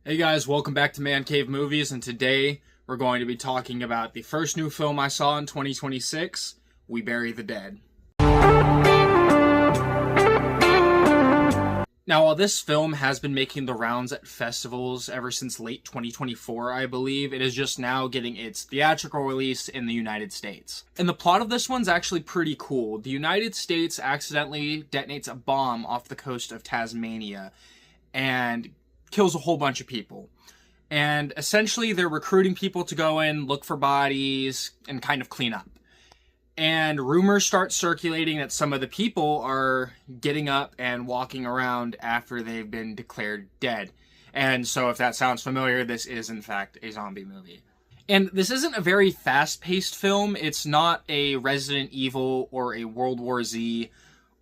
Hey guys, welcome back to Man Cave Movies, and today we're going to be talking about the first new film I saw in 2026, We Bury the Dead. Now, while this film has been making the rounds at festivals ever since late 2024, I believe, it is just now getting its theatrical release in the United States. And the plot of this one's actually pretty cool. The United States accidentally detonates a bomb off the coast of Tasmania and kills a whole bunch of people. And essentially they're recruiting people to go in, look for bodies, and kind of clean up. And rumors start circulating that some of the people are getting up and walking around after they've been declared dead. And so if that sounds familiar, this is in fact a zombie movie. And this isn't a very fast-paced film. It's not a Resident Evil or a World War Z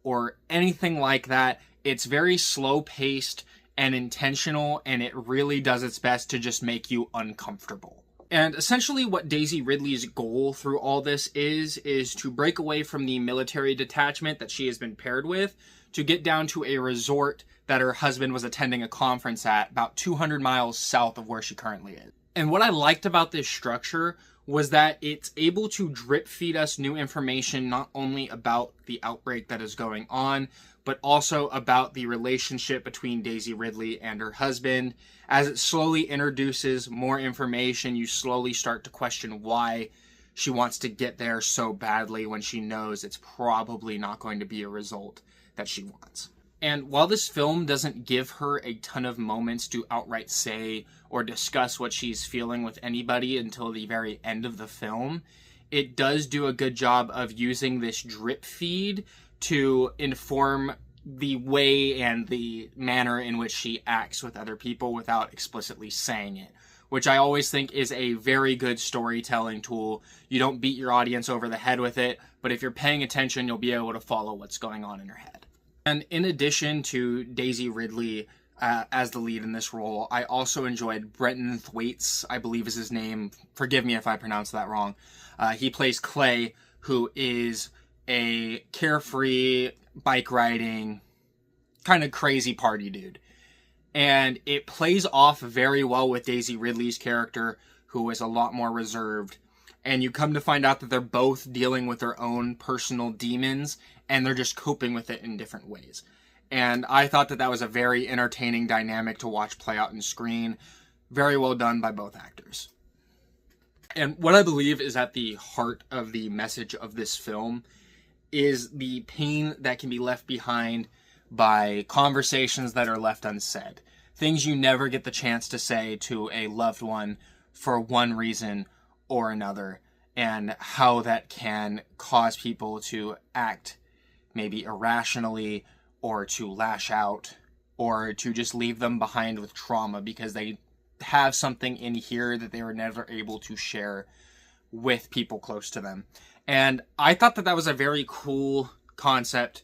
or anything like that. It's very slow-paced and intentional, and it really does its best to just make you uncomfortable. And essentially what Daisy Ridley's goal through all this is to break away from the military detachment that she has been paired with to get down to a resort that her husband was attending a conference at about 200 miles south of where she currently is. And what I liked about this structure was that it's able to drip feed us new information not only about the outbreak that is going on, but also about the relationship between Daisy Ridley and her husband. As it slowly introduces more information, you slowly start to question why she wants to get there so badly when she knows it's probably not going to be a result that she wants. And while this film doesn't give her a ton of moments to outright say or discuss what she's feeling with anybody until the very end of the film, it does do a good job of using this drip feed to inform the way and the manner in which she acts with other people without explicitly saying it, which I always think is a very good storytelling tool. You don't beat your audience over the head with it, but if you're paying attention, you'll be able to follow what's going on in her head. And in addition to Daisy Ridley as the lead in this role, I also enjoyed Brenton Thwaites, I believe is his name. Forgive me if I pronounce that wrong. He plays Clay, who is a carefree, bike riding, kind of crazy party dude. And it plays off very well with Daisy Ridley's character, who is a lot more reserved. And you come to find out that they're both dealing with their own personal demons, and they're just coping with it in different ways. And I thought that that was a very entertaining dynamic to watch play out on screen. Very well done by both actors. And what I believe is at the heart of the message of this film is the pain that can be left behind by conversations that are left unsaid. Things you never get the chance to say to a loved one for one reason or another, and how that can cause people to act maybe irrationally, or to lash out, or to just leave them behind with trauma because they have something in here that they were never able to share with people close to them. And I thought that that was a very cool concept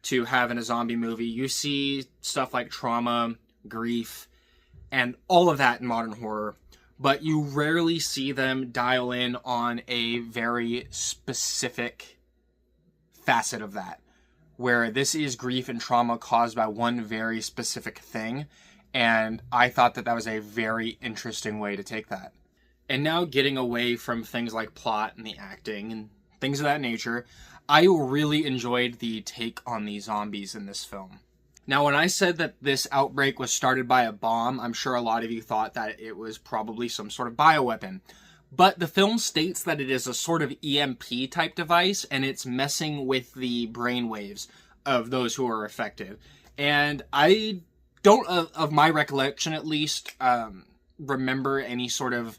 to have in a zombie movie. You see stuff like trauma, grief, and all of that in modern horror, but you rarely see them dial in on a very specific facet of that, where this is grief and trauma caused by one very specific thing. And I thought that that was a very interesting way to take that. And now getting away from things like plot and the acting and things of that nature, I really enjoyed the take on the zombies in this film. Now, when I said that this outbreak was started by a bomb, I'm sure a lot of you thought that it was probably some sort of bioweapon. But the film states that it is a sort of EMP type device, and it's messing with the brainwaves of those who are affected. And I don't, of my recollection at least, remember any sort of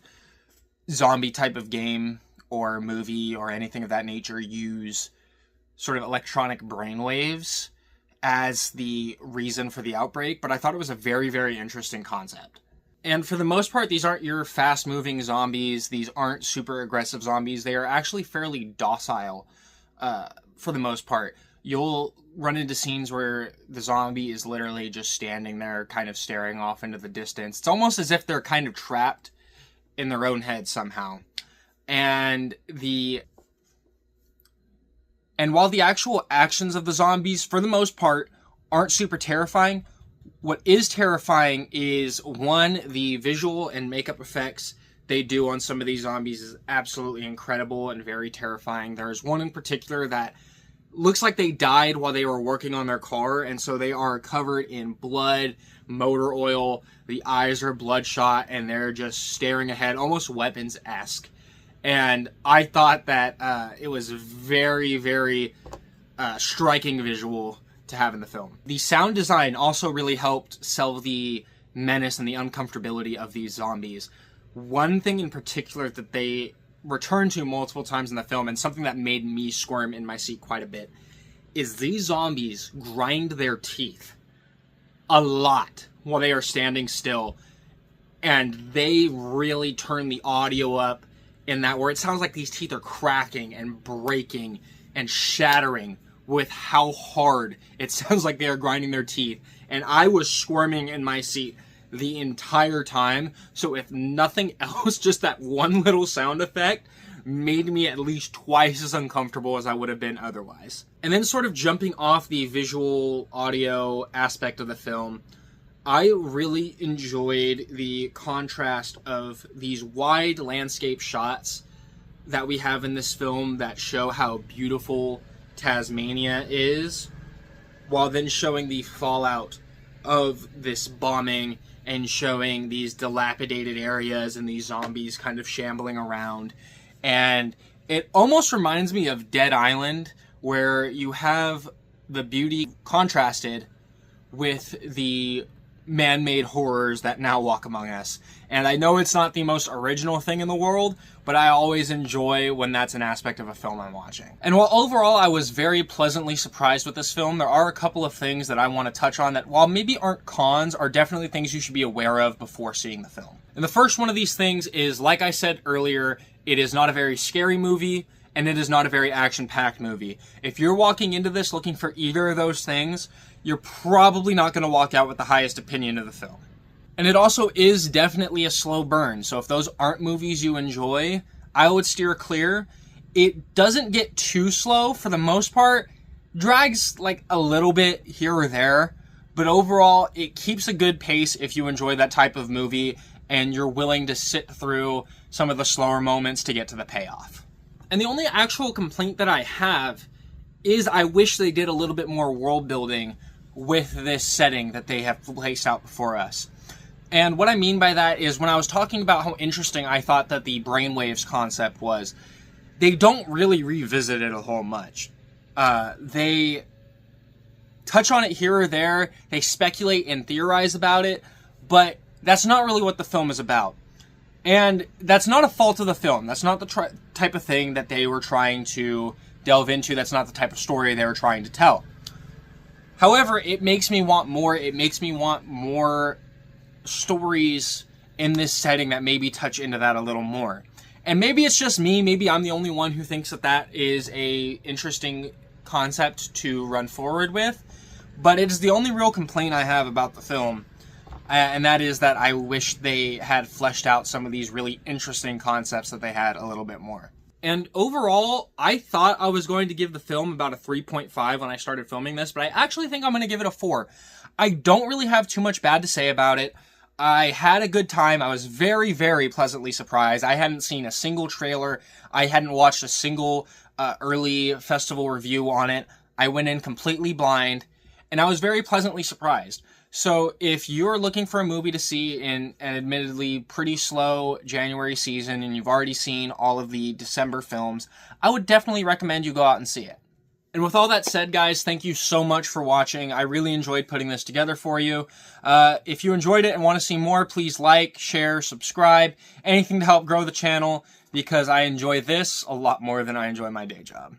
zombie type of game or movie or anything of that nature use sort of electronic brainwaves as the reason for the outbreak, but I thought it was a very, very interesting concept. And for the most part, these aren't your fast-moving zombies. These aren't super aggressive zombies. They are actually fairly docile for the most part. You'll run into scenes where the zombie is literally just standing there, kind of staring off into the distance. It's almost as if they're kind of trapped in their own head somehow. And while the actual actions of the zombies, for the most part, aren't super terrifying, What is terrifying is, one, the visual and makeup effects they do on some of these zombies is absolutely incredible and very terrifying. There's one in particular that looks like they died while they were working on their car, and so they are covered in blood, motor oil, the eyes are bloodshot, and they're just staring ahead, almost Weapons-esque. And I thought that it was very, very striking visual to have in the film. The sound design also really helped sell the menace and the uncomfortability of these zombies. One thing in particular that they return to multiple times in the film, and something that made me squirm in my seat quite a bit, is these zombies grind their teeth a lot while they are standing still, and they really turn the audio up in that, where it sounds like these teeth are cracking and breaking and shattering with how hard it sounds like they are grinding their teeth. And I was squirming in my seat the entire time. So if nothing else, just that one little sound effect made me at least twice as uncomfortable as I would have been otherwise. And then sort of jumping off the visual audio aspect of the film, I really enjoyed the contrast of these wide landscape shots that we have in this film that show how beautiful Tasmania is, while then showing the fallout of this bombing and showing these dilapidated areas and these zombies kind of shambling around. And it almost reminds me of Dead Island, where you have the beauty contrasted with the man-made horrors that now walk among us. And I know it's not the most original thing in the world, but I always enjoy when that's an aspect of a film I'm watching. And while overall I was very pleasantly surprised with this film, there are a couple of things that I want to touch on that, while maybe aren't cons, are definitely things you should be aware of before seeing the film. And the first one of these things is, like I said earlier, it is not a very scary movie, and it is not a very action-packed movie. If you're walking into this looking for either of those things, you're probably not going to walk out with the highest opinion of the film. And it also is definitely a slow burn, so if those aren't movies you enjoy, I would steer clear. It doesn't get too slow for the most part, drags like a little bit here or there, but overall it keeps a good pace if you enjoy that type of movie and you're willing to sit through some of the slower moments to get to the payoff. And the only actual complaint that I have is I wish they did a little bit more world building with this setting that they have placed out before us. And what I mean by that is, when I was talking about how interesting I thought that the brainwaves concept was, they don't really revisit it a whole much. They touch on it here or there, they speculate and theorize about it, but that's not really what the film is about. And that's not a fault of the film. That's not the type of thing that they were trying to delve into. That's not the type of story they were trying to tell. However, it makes me want more. It makes me want more stories in this setting that maybe touch into that a little more. And maybe it's just me. Maybe I'm the only one who thinks that that is a interesting concept to run forward with. But it is the only real complaint I have about the film. And that is that I wish they had fleshed out some of these really interesting concepts that they had a little bit more. And overall, I thought I was going to give the film about a 3.5 when I started filming this, but I actually think I'm going to give it a 4. I don't really have too much bad to say about it. I had a good time. I was very, very pleasantly surprised. I hadn't seen a single trailer. I hadn't watched a single early festival review on it. I went in completely blind, and I was very pleasantly surprised. So if you're looking for a movie to see in an admittedly pretty slow January season, and you've already seen all of the December films, I would definitely recommend you go out and see it. And with all that said, guys, thank you so much for watching. I really enjoyed putting this together for you. If you enjoyed it and want to see more, please like, share, subscribe, anything to help grow the channel, because I enjoy this a lot more than I enjoy my day job.